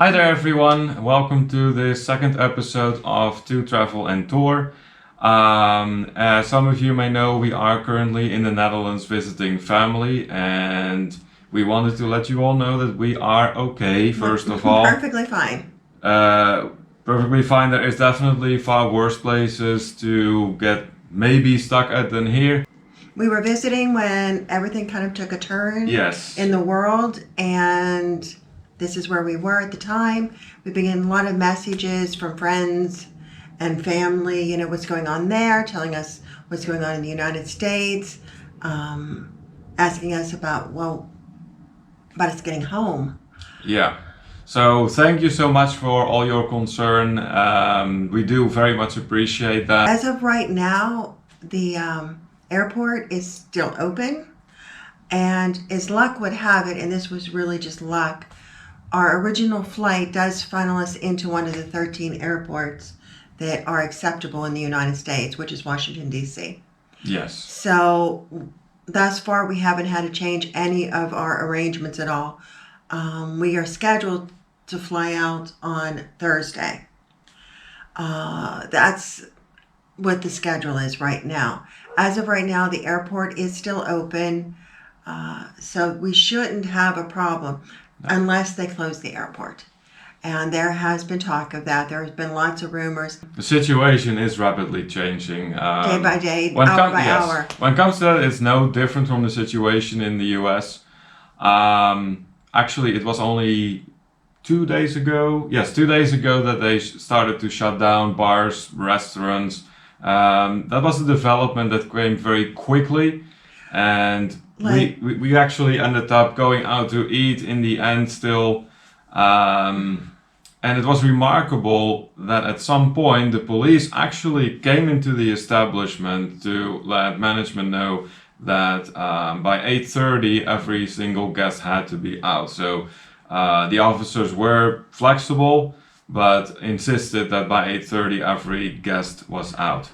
Hi there, everyone. Welcome to the second episode of To Travel and Tour. As some of you may know, we are currently in the Netherlands visiting family, and we wanted to let you all know that we are okay, first of all. Perfectly fine. Perfectly fine. There is definitely far worse places to get maybe stuck at than here. We were visiting when everything kind of took a turn Yes. in the world, and this is where we were at the time. We've been getting a lot of messages from friends and family, what's going on there, telling us what's going on in the United States, asking us about us getting home. Yeah. So thank you so much for all your concern. We do very much appreciate that. As of right now, the airport is still open, and as luck would have it, and this was really just luck, our original flight does funnel us into one of the 13 airports that are acceptable in the United States, which is Washington, D.C. Yes. So thus far, we haven't had to change any of our arrangements at all. We are scheduled to fly out on Thursday. That's what the schedule is right now. As of right now, the airport is still open, so we shouldn't have a problem unless they close the airport. And there has been talk of that. There has been lots of rumors. The situation is rapidly changing. Day by day, hour by hour. When it comes to that, it's no different from the situation in the US. Actually, it was only 2 days ago. Yes, 2 days ago that they started to shut down bars, restaurants. That was a development that came very quickly. And we actually ended up going out to eat in the end still. And it was remarkable that at some point the police actually came into the establishment to let management know that by 8:30 every single guest had to be out. So the officers were flexible, but insisted that by 8:30 every guest was out.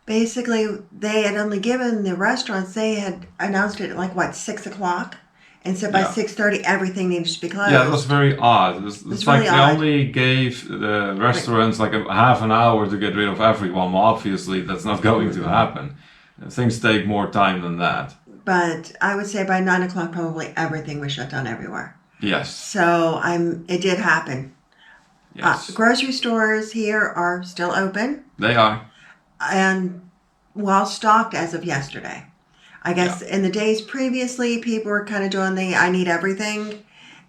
Basically, they had only given the restaurants, they had announced it at 6 o'clock. And so by 6:30, everything needed to be closed. Yeah, it was very odd. It's like really they odd. only gave the restaurants like a half an hour to get rid of everyone. Well, obviously, that's not going to happen. Things take more time than that. But I would say by 9 o'clock, probably everything was shut down everywhere. Yes. So it did happen. Yes. Grocery stores here are still open They are. and well stocked as of yesterday. I guess in the days previously, people were kind of doing the I need everything,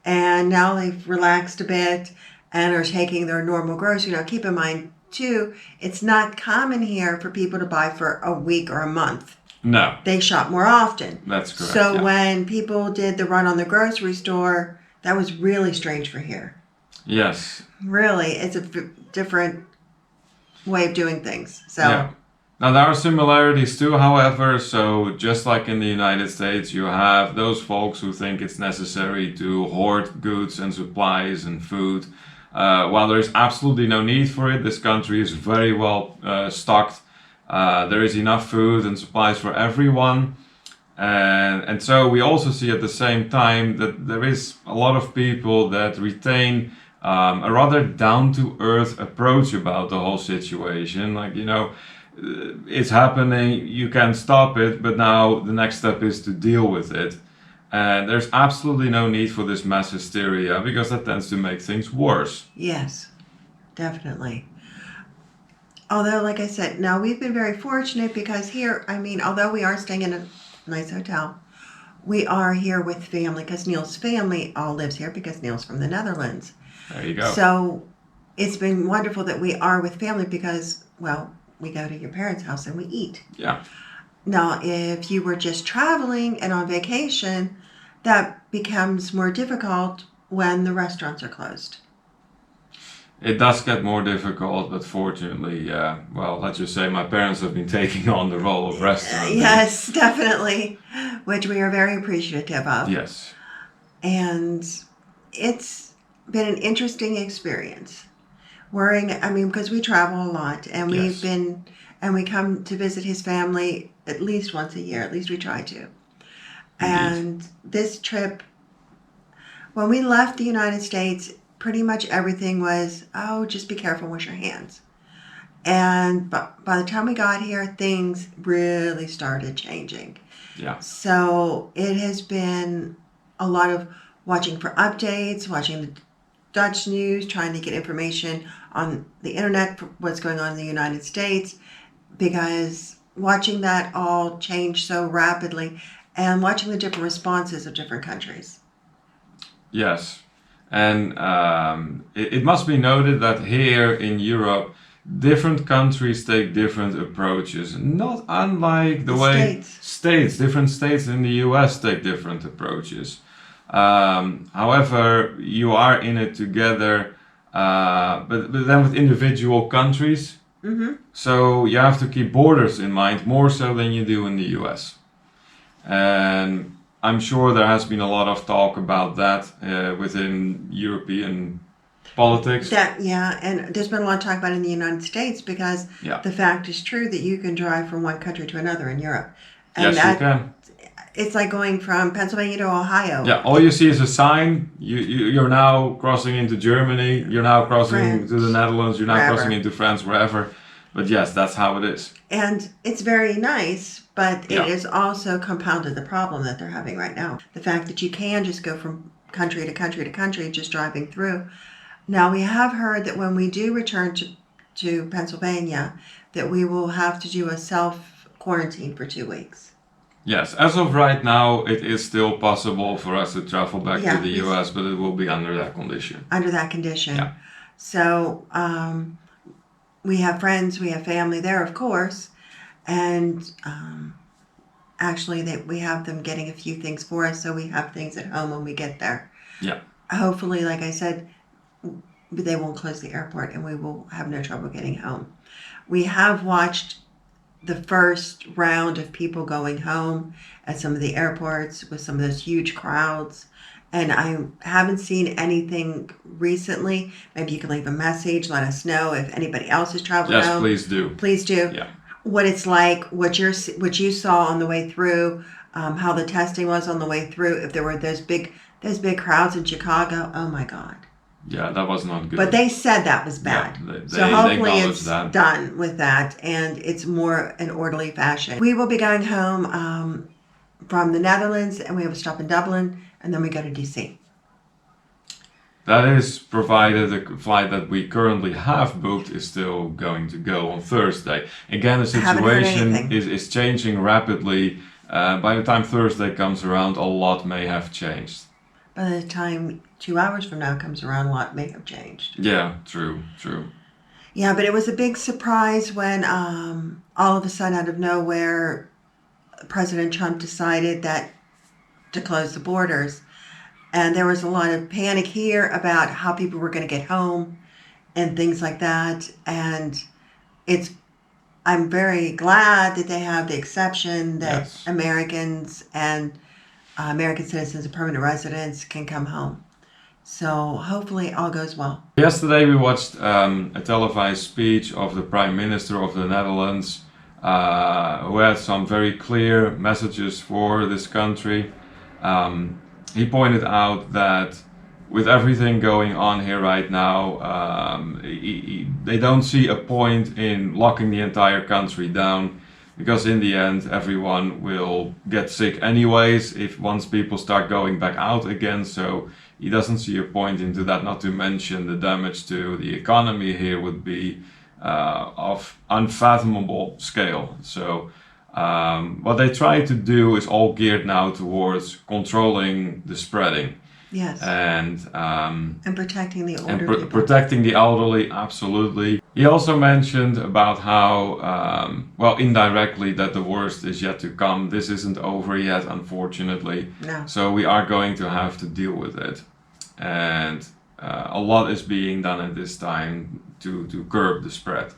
and now they've relaxed a bit and are taking their normal grocery. Now, keep in mind, too, it's not common here for people to buy for a week or a month. No, They shop more often. that's correct. So yeah. when people did the run on the grocery store, that was really strange for here. Yes. Really, it's a different way of doing things. So. Yeah. Now there are similarities too, however. So just like in the United States, you have those folks who think it's necessary to hoard goods and supplies and food. While there is absolutely no need for it, this country is very well stocked. There is enough food and supplies for everyone. And so we also see at the same time that there is a lot of people that retain a rather down-to-earth approach about the whole situation. Like, it's happening, you can't stop it, but now the next step is to deal with it. And there's absolutely no need for this mass hysteria because that tends to make things worse. Yes, definitely. Although, like I said, now we've been very fortunate because here, although we are staying in a nice hotel, we are here with family because Neil's family all lives here because Neil's from the Netherlands. There you go. So it's been wonderful that we are with family because, we go to your parents' house and we eat. Yeah. Now, if you were just traveling and on vacation, that becomes more difficult when the restaurants are closed. It does get more difficult, but fortunately, let's just say my parents have been taking on the role of restaurant. Yes, definitely, which we are very appreciative of. Yes. And it's been an interesting experience. Because we travel a lot, and we come to visit his family at least once a year. At least we try to. Indeed. And this trip, when we left the United States, pretty much everything was, oh, just be careful, wash your hands. And by the time we got here, things really started changing. Yeah. So it has been a lot of watching for updates, watching the Dutch news, trying to get information on the internet for what's going on in the United States, because watching that all change so rapidly and watching the different responses of different countries. Yes. And it must be noted that here in Europe, different countries take different approaches, not unlike the way different states in the US take different approaches. However, you are in it together, but then with individual countries. Mm-hmm. So you have to keep borders in mind more so than you do in the US. And I'm sure there has been a lot of talk about that within European politics. And there's been a lot of talk about it in the United States, because the fact is true that you can drive from one country to another in Europe. And yes, you can. It's like going from Pennsylvania to Ohio. Yeah, all you see is a sign. You're now crossing into Germany. You're now crossing France, to the Netherlands. You're now wherever. crossing into France, wherever. But yes, that's how it is. And it's very nice, but it has also compounded the problem that they're having right now. The fact that you can just go from country to country to country, just driving through. Now, we have heard that when we do return to Pennsylvania, that we will have to do a self-quarantine for 2 weeks. Yes, as of right now, it is still possible for us to travel back to the yes. US, but it will be under that condition. Under that condition. Yeah. So we have friends, we have family there, of course, and actually we have them getting a few things for us, so we have things at home when we get there. Yeah. Hopefully, like I said, they won't close the airport and we will have no trouble getting home. We have watched the first round of people going home at some of the airports with some of those huge crowds. And I haven't seen anything recently. Maybe you can leave a message, let us know if anybody else has traveled home. Yes, please do. Please do. Yeah. What it's like, what you saw on the way through, how the testing was on the way through. If there were those big crowds in Chicago, oh my God. Yeah, that was not good. But they said that was bad. Yeah, so hopefully they it's that. done with that and it's more an orderly fashion. We will be going home from the Netherlands, and we have a stop in Dublin, and then we go to DC. That is provided the flight that we currently have booked is still going to go on Thursday. Again, the situation is changing rapidly. By the time Thursday comes around, a lot may have changed. By the time 2 hours from now comes around, a lot may have changed. Yeah, true. Yeah, but it was a big surprise when all of a sudden, out of nowhere, President Trump decided to close the borders. And there was a lot of panic here about how people were going to get home and things like that. And I'm very glad that they have the exception that Americans and American citizens and permanent residents can come home. So hopefully all goes well. Yesterday we watched a televised speech of the Prime Minister of the Netherlands, who had some very clear messages for this country. He pointed out that with everything going on here right now, they don't see a point in locking the entire country down, because in the end everyone will get sick anyways if once people start going back out again. So he doesn't see a point into that, not to mention the damage to the economy here would be of unfathomable scale. So what they try to do is all geared now towards controlling the spreading. Yes. And protecting the older people. Protecting the elderly, absolutely. He also mentioned about how, indirectly, that the worst is yet to come. This isn't over yet, unfortunately. No. So we are going to have to deal with it. And a lot is being done at this time to curb the spread.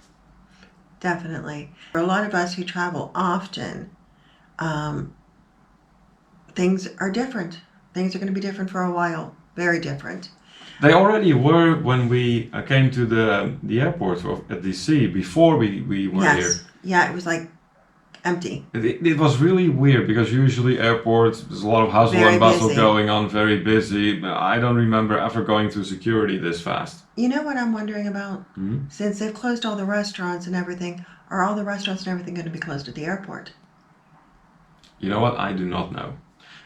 Definitely. For a lot of us who travel often, things are different. Things are going to be different for a while. Very different. They already were when we came to the airport at DC before we were here. Yeah, it was like empty. It was really weird because usually airports, there's a lot of hustle Very and bustle busy. going on, very busy. I don't remember ever going through security this fast. You know what I'm wondering about? Hmm? Since they've closed all the restaurants and everything, are all the restaurants and everything going to be closed at the airport? You know what? I do not know.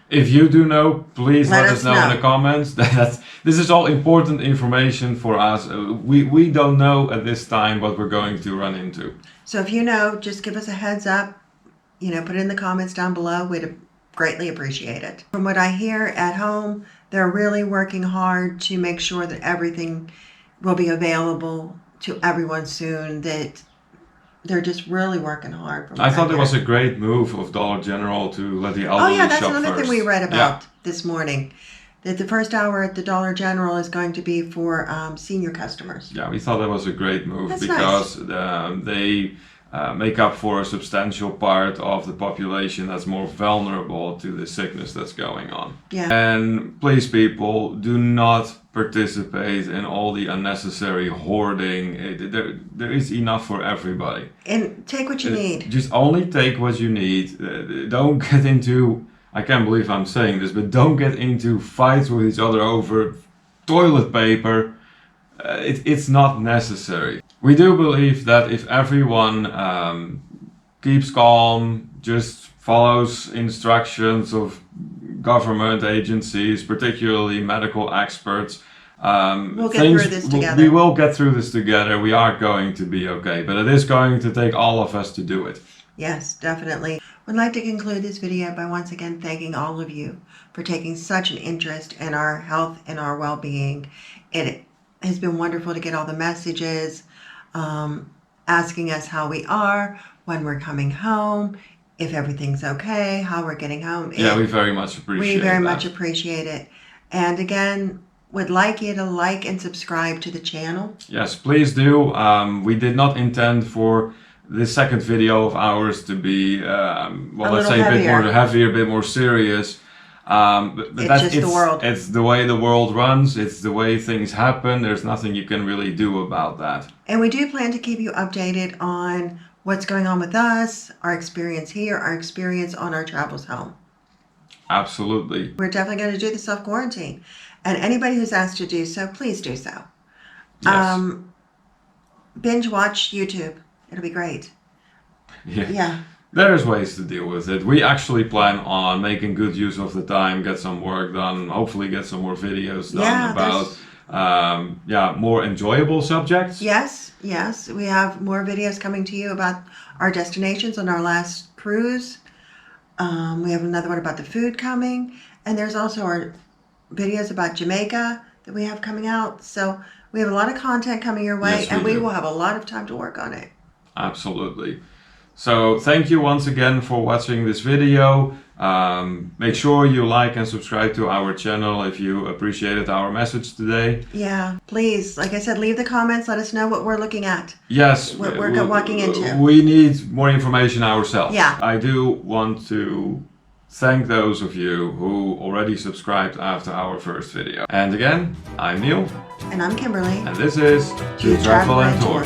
If you do know, please let us know in the comments. This is all important information for us. We don't know at this time what we're going to run into. So if you know, just give us a heads up. Put it in the comments down below. We'd greatly appreciate it. From what I hear at home, they're really working hard to make sure that everything will be available to everyone soon. That they're just really working hard. I thought it was a great move of Dollar General to let the elderly shop that's first. another thing we read about this morning. That the first hour at the Dollar General is going to be for senior customers. Yeah, we thought that was a great move That's because they make up for a substantial part of the population that's more vulnerable to the sickness that's going on. Yeah. And please, people, do not participate in all the unnecessary hoarding. There is enough for everybody. And take what you need. Just only take what you need. Don't get into, I can't believe I'm saying this, but don't get into fights with each other over toilet paper. It's not necessary. We do believe that if everyone keeps calm, just follows instructions of government agencies, particularly medical experts, we'll get through this together. We will get through this together. We are going to be okay, but it is going to take all of us to do it. Yes, definitely. I'd like to conclude this video by once again thanking all of you for taking such an interest in our health and our well-being. It has been wonderful to get all the messages asking us how we are, when we're coming home, if everything's okay, how we're getting home. Yeah, we very much appreciate it. We very much appreciate it. And again, would like you to like and subscribe to the channel. Yes, please do. We did not intend for this second video of ours to be, let's say heavier. a bit more heavier, a bit more serious. But It's the world. It's the way the world runs. It's the way things happen. There's nothing you can really do about that. And we do plan to keep you updated on what's going on with us, our experience here, our experience on our travels home. Absolutely. We're definitely going to do the self-quarantine. And anybody who's asked to do so, please do so. Yes. Binge watch YouTube. It'll be great. Yeah. There's ways to deal with it. We actually plan on making good use of the time, get some work done, hopefully get some more videos done about more enjoyable subjects. Yes. We have more videos coming to you about our destinations on our last cruise. We have another one about the food coming. And there's also our videos about Jamaica that we have coming out. So we have a lot of content coming your way, and we will have a lot of time to work on it. Absolutely. So thank you once again for watching this video. Make sure you like and subscribe to our channel if you appreciated our message today. Yeah, please, like I said, leave the comments. Let us know what we're looking at. Yes. What we're walking into. We need more information ourselves. Yeah. I do want to thank those of you who already subscribed after our first video. And again, I'm Neil. And I'm Kimberly. And this is To Travel and Tour.